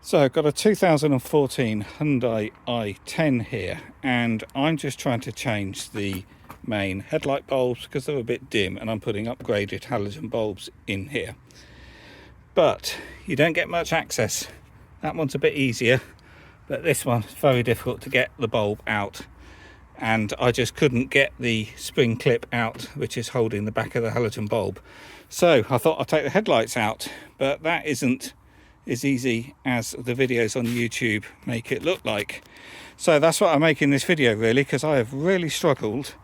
So I've got a 2014 Hyundai i10 here, and I'm just trying to change the main headlight bulbs because they're a bit dim, and I'm putting upgraded halogen bulbs in here. But you don't get much access. That one's a bit easier, but this one's very difficult to get the bulb out. And I just couldn't get the spring clip out, which is holding the back of the halogen bulb. So I thought I'd take the headlights out, but that isn't as easy as the videos on YouTube make it look like. So that's what I'm making this video really, because I have really struggled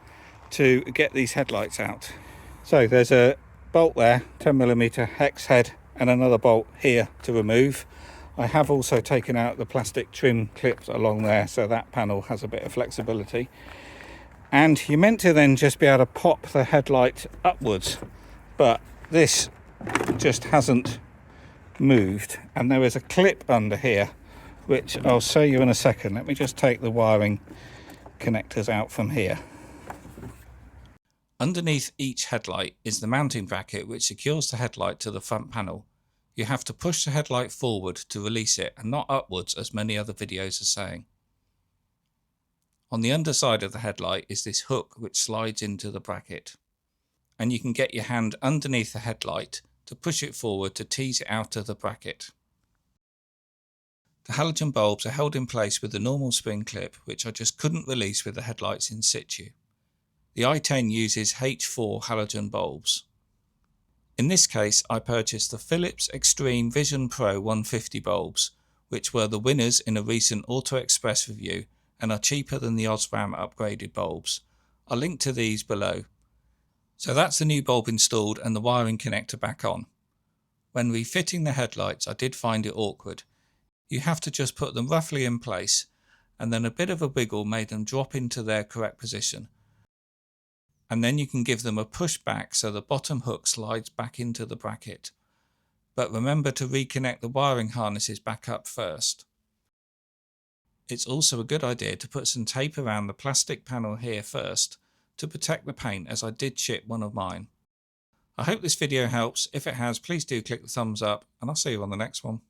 to get these headlights out. So there's a bolt there, 10mm hex head, and another bolt here to remove. I have also taken out the plastic trim clips along there, so that panel has a bit of flexibility. And you're meant to then just be able to pop the headlight upwards, but this just hasn't moved, and there is a clip under here which I'll show you in a second. Let me just take the wiring connectors out from here. Underneath each headlight is the mounting bracket which secures the headlight to the front panel. You have to push the headlight forward to release it, and not upwards as many other videos are saying. On the underside of the headlight is this hook which slides into the bracket, and you can get your hand underneath the headlight to push it forward to tease it out of the bracket. The halogen bulbs are held in place with the normal spring clip, which I just couldn't release with the headlights in situ. The i10 uses H4 halogen bulbs. In this case I purchased the Philips Extreme Vision Pro 150 bulbs, which were the winners in a recent Auto Express review and are cheaper than the Osram upgraded bulbs. I'll link to these below. So that's the new bulb installed and the wiring connector back on. When refitting the headlights I did find it awkward. You have to just put them roughly in place, and then a bit of a wiggle made them drop into their correct position. And then you can give them a push back so the bottom hook slides back into the bracket. But remember to reconnect the wiring harnesses back up first. It's also a good idea to put some tape around the plastic panel here first to protect the paint, as I did chip one of mine. I hope this video helps. If it has, please do click the thumbs up, and I'll see you on the next one.